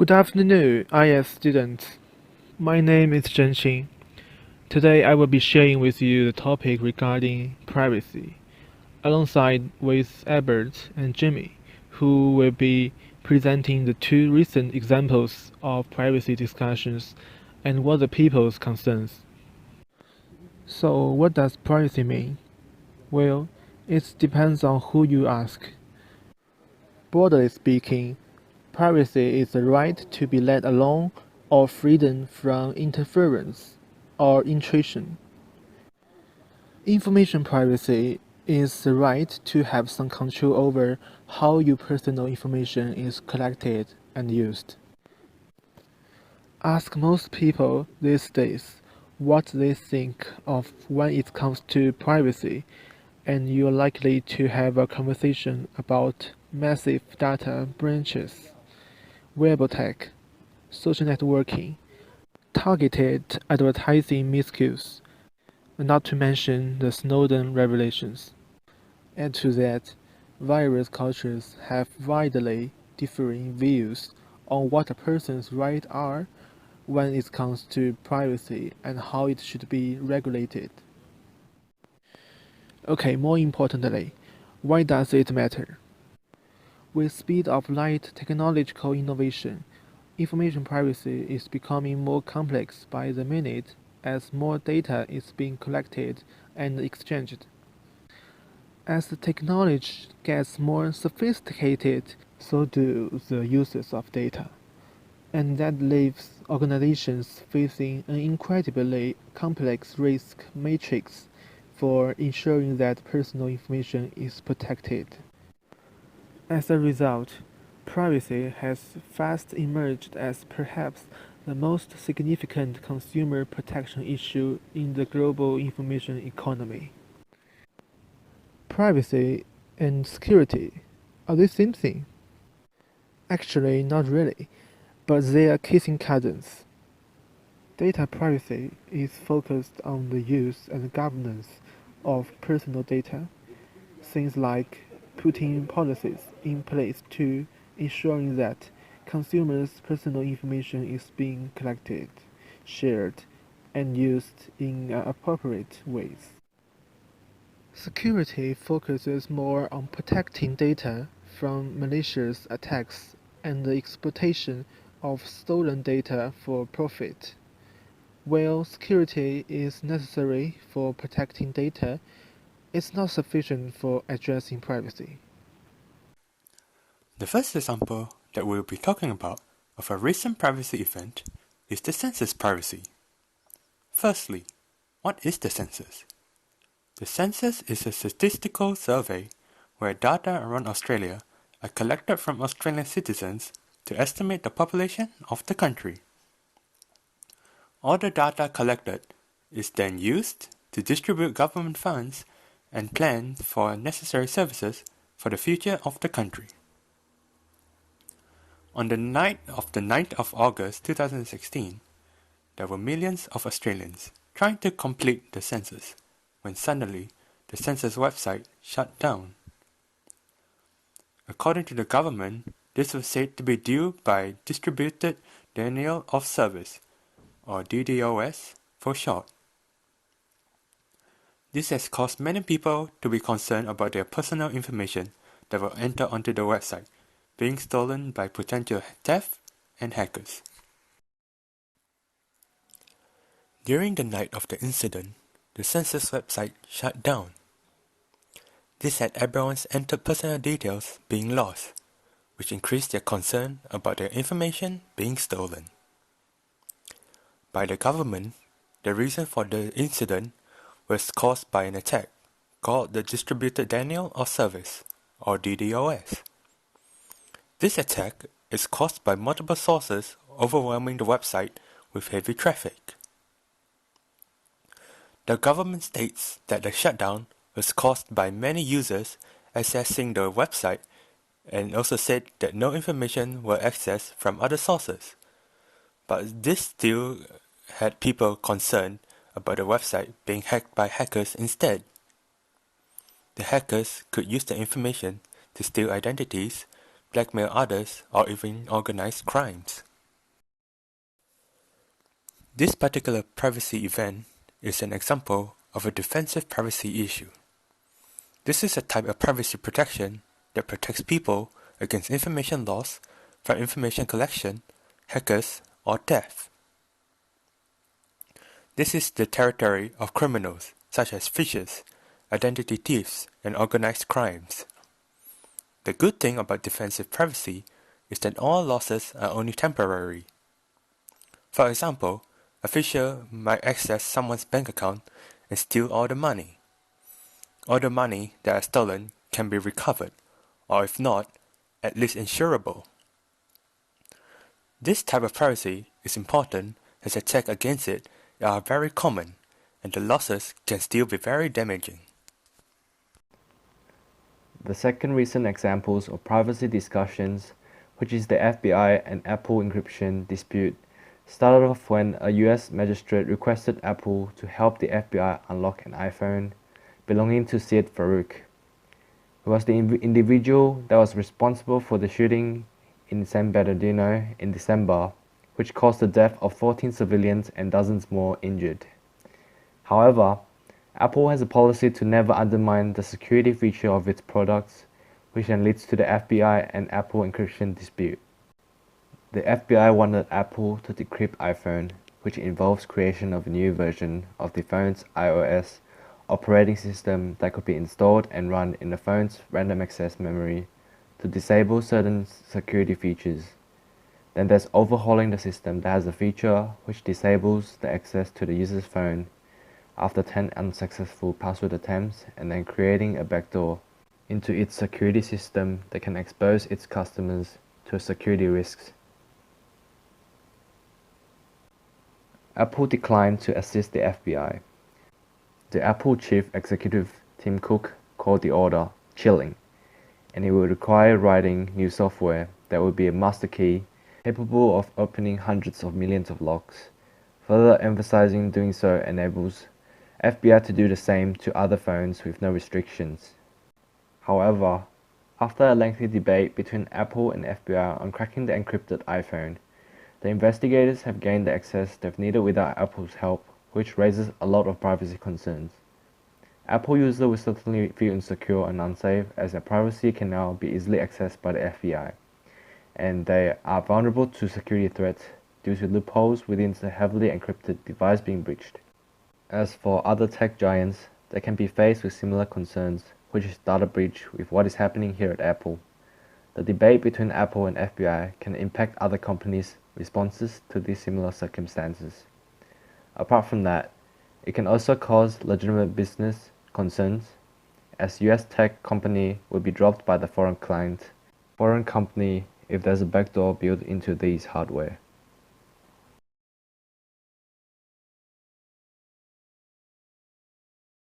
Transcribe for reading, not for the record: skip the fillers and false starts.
Good afternoon, IIS students. My name is Zhenxin. Today I will be sharing with you the topic regarding privacy, alongside with Albert and Jimmy, who will be presenting the two recent examples of privacy discussions and what the people's concerns. So what does privacy mean? Well, it depends on who you ask. Broadly speaking, privacy is the right to be let alone or freedom from interference or intrusion. Information privacy is the right to have some control over how your personal information is collected and used. Ask most people these days what they think of when it comes to privacy, and you're likely to have a conversation about massive data breaches, wearable tech, social networking, targeted advertising miscues, not to mention the Snowden revelations. Add to that, various cultures have widely differing views on what a person's rights are when it comes to privacy and how it should be regulated. Okay, more importantly, why does it matter? With speed of light technological innovation, information privacy is becoming more complex by the minute as more data is being collected and exchanged. As the technology gets more sophisticated, so do the uses of data. And that leaves organizations facing an incredibly complex risk matrix for ensuring that personal information is protected. As a result, privacy has fast emerged as perhaps the most significant consumer protection issue in the global information economy. Privacy and security, are they same thing? Actually, not really, but they are kissing cousins. Data privacy is focused on the use and governance of personal data, things like putting policies in place to ensuring that consumers' personal information is being collected, shared, and used in appropriate ways. Security focuses more on protecting data from malicious attacks and the exploitation of stolen data for profit. While security is necessary for protecting data, it's not sufficient for addressing privacy. The first example that we'll be talking about of a recent privacy event is the census privacy. Firstly, what is the census? The census is a statistical survey where data around Australia are collected from Australian citizens to estimate the population of the country. All the data collected is then used to distribute government funds and plan for necessary services for the future of the country. On the night of the 9th of August 2016, there were millions of Australians trying to complete the census when suddenly the census website shut down. According to the government, this was said to be due by Distributed Denial of Service, or DDoS for short. This has caused many people to be concerned about their personal information that will enter onto the website being stolen by potential theft and hackers. During the night of the incident, the census website shut down. This had everyone's entered personal details being lost, which increased their concern about their information being stolen. By the government, the reason for the incident was caused by an attack called the Distributed Denial of Service, or DDoS. This attack is caused by multiple sources overwhelming the website with heavy traffic. The government states that the shutdown was caused by many users accessing the website and also said that no information were accessed from other sources. But this still had people concerned about the website being hacked by hackers instead. The hackers could use the information to steal identities, blackmail others, or even organize crimes. This particular privacy event is an example of a defensive privacy issue. This is a type of privacy protection that protects people against information loss from information collection, hackers, or theft. This is the territory of criminals such as phishers, identity thieves, and organized crimes. The good thing about defensive privacy is that all losses are only temporary. For example, a phisher might access someone's bank account and steal all the money. All the money that is stolen can be recovered, or if not, at least insurable. This type of privacy is important as attacks against it are very common, and the losses can still be very damaging. The second recent examples of privacy discussions, which is the FBI and Apple encryption dispute, started off when a US magistrate requested Apple to help the FBI unlock an iPhone belonging to Syed Farook, who was the individual that was responsible for the shooting in San Bernardino in December, which caused the death of 14 civilians and dozens more injured. However, Apple has a policy to never undermine the security feature of its products, which then leads to the FBI and Apple encryption dispute. The FBI wanted Apple to decrypt iPhone, which involves creation of a new version of the phone's IIS operating system that could be installed and run in the phone's random access memory to disable certain security features. Then there's overhauling the system that has a feature which disables the access to the user's phone after 10 unsuccessful password attempts, and then creating a backdoor into its security system that can expose its customers to security risks. Apple declined to assist the FBI. The Apple chief executive Tim Cook called the order chilling, and it would require writing new software that would be a master key capable of opening hundreds of millions of locks, further emphasizing doing so enables FBI to do the same to other phones with no restrictions. However, after a lengthy debate between Apple and FBI on cracking the encrypted iPhone, the investigators have gained the access they've needed without Apple's help, which raises a lot of privacy concerns. Apple users will certainly feel insecure and unsafe as their privacy can now be easily accessed by the FBI, and they are vulnerable to security threats due to loopholes within the heavily encrypted device being breached. As for other tech giants, they can be faced with similar concerns, which is data breach with what is happening here at Apple. The debate between Apple and FBI can impact other companies' responses to these similar circumstances. Apart from that, it can also cause legitimate business concerns, as US tech company will be dropped by the foreign client, foreign company if there's a backdoor built into these hardware.